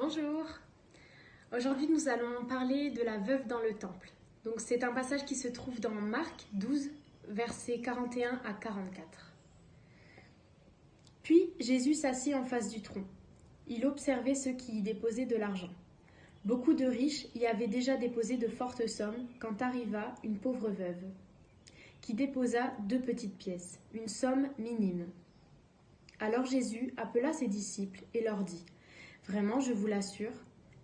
Bonjour. Aujourd'hui, nous allons parler de la veuve dans le temple. Donc, c'est un passage qui se trouve dans Marc 12, versets 41 à 44. Puis Jésus s'assit en face du tronc. Il observait ceux qui y déposaient de l'argent. Beaucoup de riches y avaient déjà déposé de fortes sommes quand arriva une pauvre veuve, qui déposa 2 petites pièces, une somme minime. Alors Jésus appela ses disciples et leur dit : Vraiment, je vous l'assure,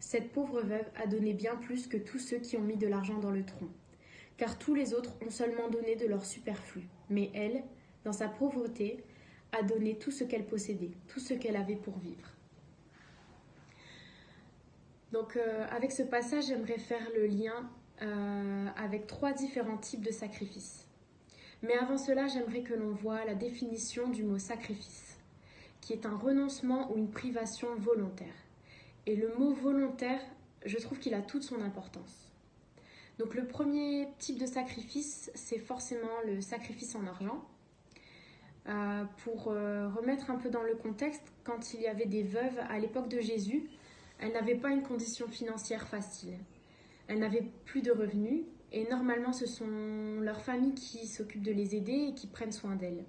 cette pauvre veuve a donné bien plus que tous ceux qui ont mis de l'argent dans le tronc. Car tous les autres ont seulement donné de leur superflu. Mais elle, dans sa pauvreté, a donné tout ce qu'elle possédait, tout ce qu'elle avait pour vivre. Donc avec ce passage, j'aimerais faire le lien avec 3 différents types de sacrifices. Mais avant cela, j'aimerais que l'on voie la définition du mot sacrifice, qui est un renoncement ou une privation volontaire. Et le mot volontaire, je trouve qu'il a toute son importance. Donc le premier type de sacrifice, c'est forcément le sacrifice en argent. Pour remettre un peu dans le contexte, quand il y avait des veuves à l'époque de Jésus, elles n'avaient pas une condition financière facile. Elles n'avaient plus de revenus et normalement ce sont leurs familles qui s'occupent de les aider et qui prennent soin d'elles.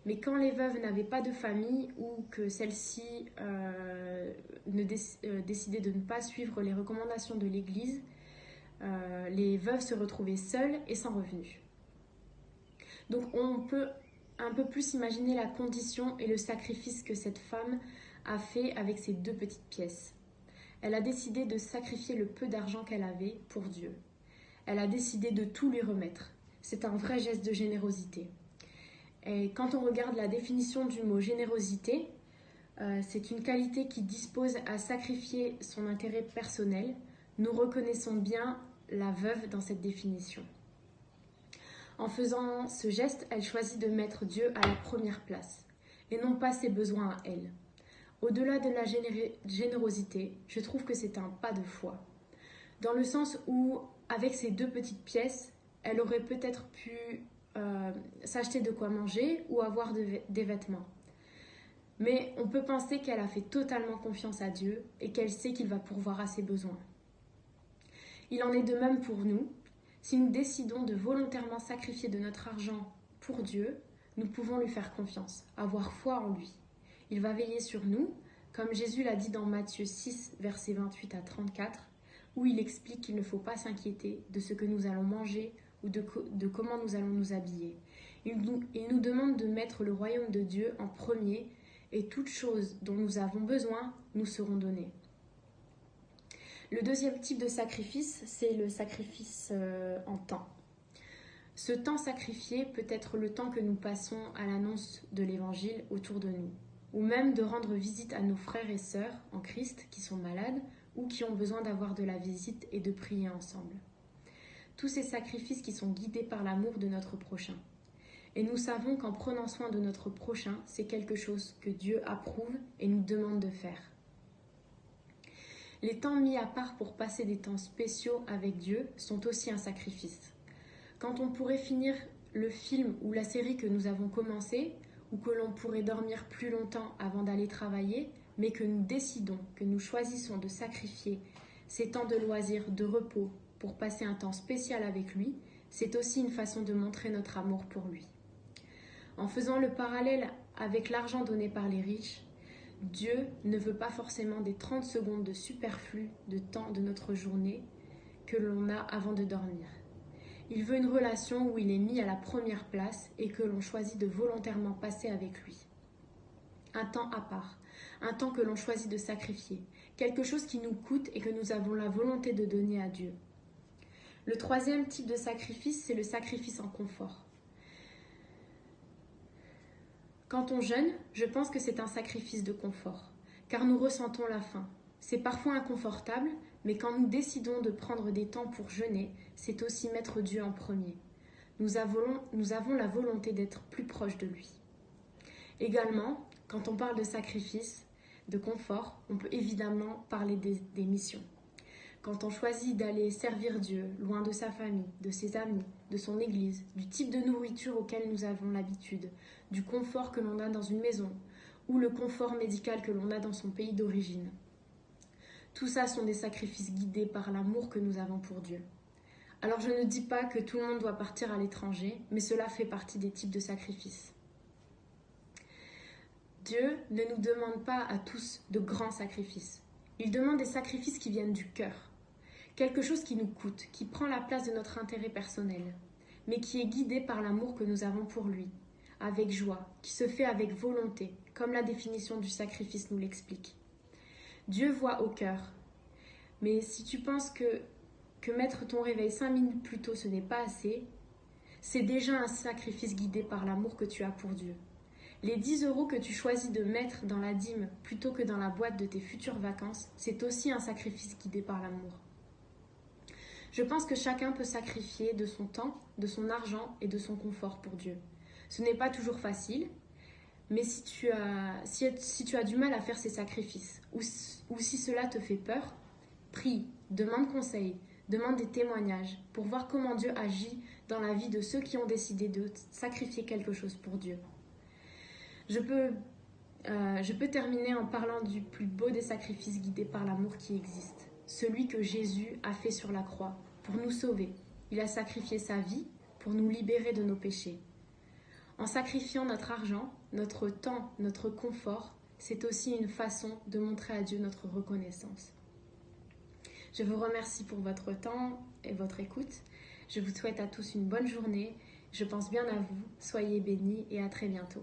Mais quand les veuves n'avaient pas de famille ou que celles-ci décidaient de ne pas suivre les recommandations de l'Église, les veuves se retrouvaient seules et sans revenus. Donc on peut un peu plus imaginer la condition et le sacrifice que cette femme a fait avec ces 2 petites pièces. Elle a décidé de sacrifier le peu d'argent qu'elle avait pour Dieu. Elle a décidé de tout lui remettre. C'est un vrai geste de générosité. Et quand on regarde la définition du mot générosité, c'est une qualité qui dispose à sacrifier son intérêt personnel. Nous reconnaissons bien la veuve dans cette définition. En faisant ce geste, elle choisit de mettre Dieu à la première place et non pas ses besoins à elle. Au-delà de la générosité, je trouve que c'est un pas de foi. Dans le sens où, avec ces 2 petites pièces, elle aurait peut-être pu s'acheter de quoi manger ou avoir des vêtements. Mais on peut penser qu'elle a fait totalement confiance à Dieu et qu'elle sait qu'il va pourvoir à ses besoins. Il en est de même pour nous. Si nous décidons de volontairement sacrifier de notre argent pour Dieu, nous pouvons lui faire confiance, avoir foi en lui. Il va veiller sur nous, comme Jésus l'a dit dans Matthieu 6, versets 28 à 34, où il explique qu'il ne faut pas s'inquiéter de ce que nous allons manger ou de comment nous allons nous habiller. Il nous demande de mettre le royaume de Dieu en premier et toutes choses dont nous avons besoin nous seront données. Le deuxième type de sacrifice, c'est le sacrifice en temps. Ce temps sacrifié peut être le temps que nous passons à l'annonce de l'Évangile autour de nous, ou même de rendre visite à nos frères et sœurs en Christ qui sont malades ou qui ont besoin d'avoir de la visite et de prier ensemble. Tous ces sacrifices qui sont guidés par l'amour de notre prochain. Et nous savons qu'en prenant soin de notre prochain, c'est quelque chose que Dieu approuve et nous demande de faire. Les temps mis à part pour passer des temps spéciaux avec Dieu sont aussi un sacrifice. Quand on pourrait finir le film ou la série que nous avons commencé, ou que l'on pourrait dormir plus longtemps avant d'aller travailler, mais que nous décidons, que nous choisissons de sacrifier ces temps de loisirs, de repos, pour passer un temps spécial avec lui, c'est aussi une façon de montrer notre amour pour lui. En faisant le parallèle avec l'argent donné par les riches, Dieu ne veut pas forcément des 30 secondes de superflu de temps de notre journée que l'on a avant de dormir. Il veut une relation où il est mis à la première place et que l'on choisit de volontairement passer avec lui. Un temps à part, un temps que l'on choisit de sacrifier, quelque chose qui nous coûte et que nous avons la volonté de donner à Dieu. Le troisième type de sacrifice, c'est le sacrifice en confort. Quand on jeûne, je pense que c'est un sacrifice de confort, car nous ressentons la faim. C'est parfois inconfortable, mais quand nous décidons de prendre des temps pour jeûner, c'est aussi mettre Dieu en premier. Nous avons la volonté d'être plus proches de lui. Également, quand on parle de sacrifice, de confort, on peut évidemment parler des missions. Quand on choisit d'aller servir Dieu, loin de sa famille, de ses amis, de son église, du type de nourriture auquel nous avons l'habitude, du confort que l'on a dans une maison, ou le confort médical que l'on a dans son pays d'origine. Tout ça sont des sacrifices guidés par l'amour que nous avons pour Dieu. Alors je ne dis pas que tout le monde doit partir à l'étranger, mais cela fait partie des types de sacrifices. Dieu ne nous demande pas à tous de grands sacrifices. Il demande des sacrifices qui viennent du cœur. Quelque chose qui nous coûte, qui prend la place de notre intérêt personnel, mais qui est guidé par l'amour que nous avons pour lui, avec joie, qui se fait avec volonté, comme la définition du sacrifice nous l'explique. Dieu voit au cœur. Mais si tu penses que mettre ton réveil 5 minutes plus tôt, ce n'est pas assez, c'est déjà un sacrifice guidé par l'amour que tu as pour Dieu. Les 10 € que tu choisis de mettre dans la dîme plutôt que dans la boîte de tes futures vacances, c'est aussi un sacrifice guidé par l'amour. Je pense que chacun peut sacrifier de son temps, de son argent et de son confort pour Dieu. Ce n'est pas toujours facile, mais si tu as du mal à faire ces sacrifices, ou si cela te fait peur, prie, demande conseil, demande des témoignages pour voir comment Dieu agit dans la vie de ceux qui ont décidé de sacrifier quelque chose pour Dieu. Je peux terminer en parlant du plus beau des sacrifices guidés par l'amour qui existe, celui que Jésus a fait sur la croix pour nous sauver. Il a sacrifié sa vie pour nous libérer de nos péchés. En sacrifiant notre argent, notre temps, notre confort, c'est aussi une façon de montrer à Dieu notre reconnaissance. Je vous remercie pour votre temps et votre écoute. Je vous souhaite à tous une bonne journée. Je pense bien à vous. Soyez bénis et à très bientôt.